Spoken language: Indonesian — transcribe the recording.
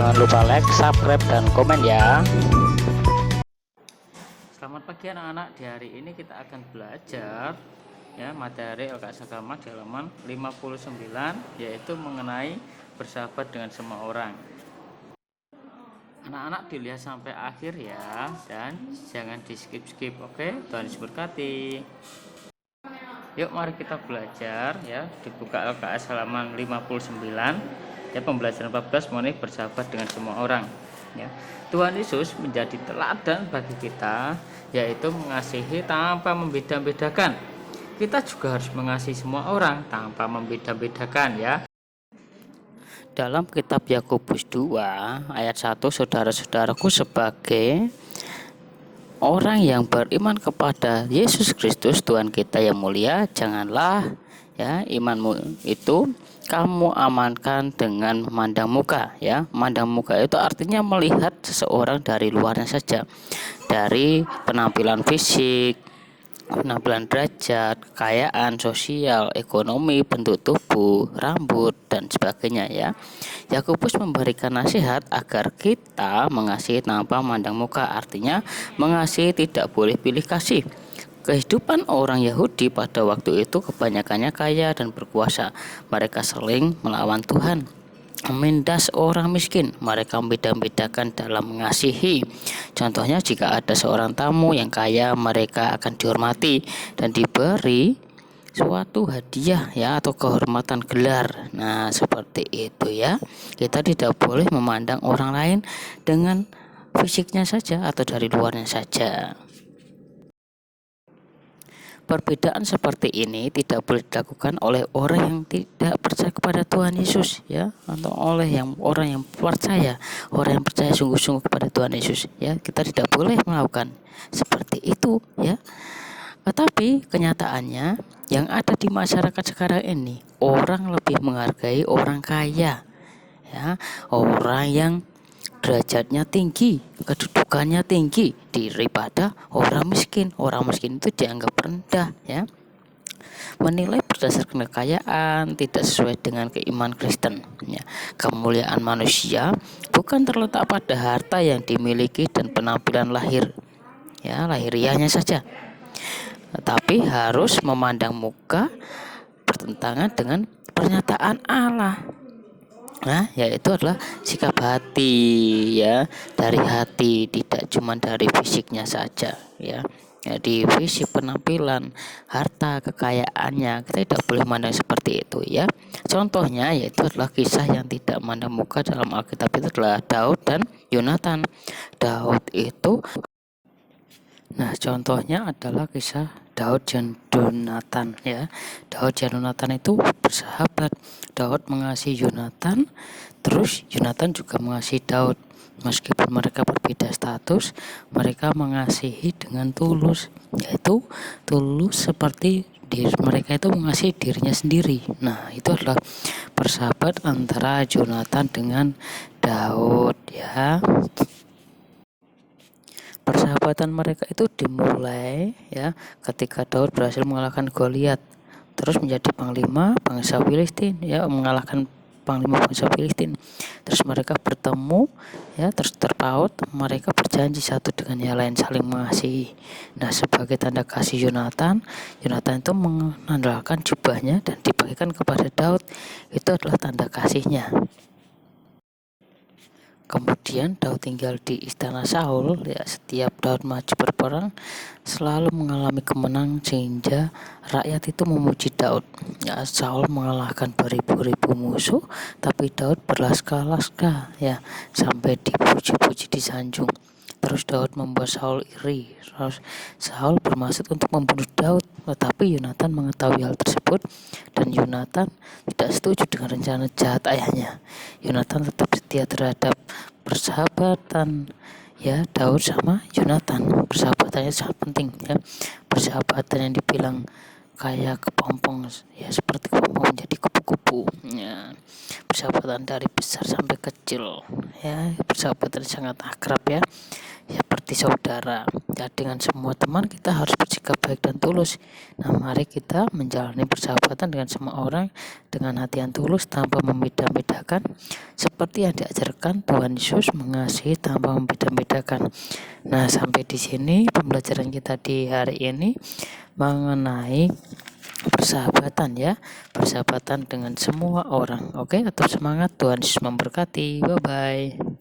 Jangan lupa like, subscribe, dan komen ya. Selamat pagi anak-anak. Di hari ini kita akan belajar ya materi LKS Agama di halaman 59, yaitu mengenai bersahabat dengan semua orang. Anak-anak dilihat sampai akhir ya, dan jangan di skip-skip. Oke, Tuhan Yesus berkati. Yuk mari kita belajar ya. Dibuka LKS halaman 59 ya, pembelajaran 14 mengenai bersahabat dengan semua orang ya. Tuhan Yesus menjadi teladan bagi kita, yaitu mengasihi tanpa membeda-bedakan. Kita juga harus mengasihi semua orang tanpa membeda-bedakan ya. Dalam kitab Yakobus 2 ayat 1, saudara-saudaraku, sebagai orang yang beriman kepada Yesus Kristus Tuhan kita yang mulia, janganlah ya imanmu itu kamu amankan dengan memandang muka ya. Memandang muka itu artinya melihat seseorang dari luarnya saja, dari penampilan fisik, penampilan derajat, kekayaan sosial, ekonomi, bentuk tubuh, rambut, dan sebagainya ya. Yakobus memberikan nasihat agar kita mengasihi tanpa memandang muka, artinya mengasihi tidak boleh pilih kasih. Kehidupan orang Yahudi pada waktu itu kebanyakannya kaya dan berkuasa. Mereka sering melawan Tuhan, menindas orang miskin. Mereka membeda-bedakan dalam mengasihi. Contohnya, jika ada seorang tamu yang kaya, mereka akan dihormati dan diberi suatu hadiah ya, atau kehormatan gelar. Nah, seperti itu ya. Kita tidak boleh memandang orang lain dengan fisiknya saja atau dari luarnya saja. Perbedaan seperti ini tidak boleh dilakukan oleh orang yang tidak percaya kepada Tuhan Yesus ya, atau oleh orang yang percaya, orang yang percaya sungguh-sungguh kepada Tuhan Yesus ya. Kita tidak boleh melakukan seperti itu ya. Tetapi kenyataannya yang ada di masyarakat sekarang ini, orang lebih menghargai orang kaya ya, orang yang derajatnya tinggi, kedudukannya tinggi daripada orang miskin. Orang miskin itu dianggap rendah ya. Menilai berdasarkan kekayaan tidak sesuai dengan keimanan Kristen ya. Kemuliaan manusia bukan terletak pada harta yang dimiliki dan penampilan lahiriahnya saja, tetapi harus memandang muka bertentangan dengan pernyataan Allah. Nah, yaitu adalah sikap hati ya, dari hati, tidak cuma dari fisiknya saja ya. Jadi fisik, penampilan, harta, kekayaannya, kita tidak boleh memandang seperti itu ya. Contohnya yaitu adalah kisah yang tidak memandang muka dalam Alkitab itu adalah Daud dan Yonatan. Contohnya adalah kisah Daud dan Yonatan ya. Daud dan Yonatan itu bersahabat. Daud mengasihi Yonatan, terus Yonatan juga mengasihi Daud. Meskipun mereka berbeda status, mereka mengasihi dengan tulus, yaitu tulus seperti mereka itu mengasihi dirinya sendiri. Nah, itu adalah persahabat antara Yonatan dengan Daud ya. Persahabatan mereka itu dimulai ya ketika Daud berhasil mengalahkan Goliat, terus menjadi panglima bangsa Filistin ya, mengalahkan panglima bangsa Filistin. Terus mereka bertemu ya, terus terpaut, mereka berjanji satu dengan yang lain, saling mengasihi. Nah, sebagai tanda kasih Yonatan itu menandalkan jubahnya dan dibagikan kepada Daud. Itu adalah tanda kasihnya. Kemudian Daud tinggal di istana Saul ya. Setiap Daud maju berperang selalu mengalami kemenangan sehingga rakyat itu memuji Daud ya. Saul mengalahkan beribu-ribu musuh, tapi Daud berlaska-laska ya, sampai dipuji-puji, disanjung. Terus Daud membuat Saul iri. Terus Saul bermaksud untuk membunuh Daud, tetapi Yonatan mengetahui hal tersebut dan Yonatan tidak setuju dengan rencana jahat ayahnya. Yonatan tetap setia terhadap persahabatan ya, Daud sama Yonatan. Persahabatannya sangat penting ya. Persahabatan yang dibilang kayak kepompong ya, seperti kepompong menjadi kupu-kupu ya. Persahabatan dari besar sampai kecil ya, persahabatan sangat akrab ya. seperti saudara. Ya, dengan semua teman kita harus bersikap baik dan tulus. Nah, mari kita menjalani persahabatan dengan semua orang dengan hati yang tulus tanpa membeda-bedakan, seperti yang diajarkan Tuhan Yesus, mengasihi tanpa membeda-bedakan. Nah, sampai di sini pembelajaran kita di hari ini mengenai persahabatan ya, persahabatan dengan semua orang. Oke, tetap semangat, Tuhan Yesus memberkati. Bye bye.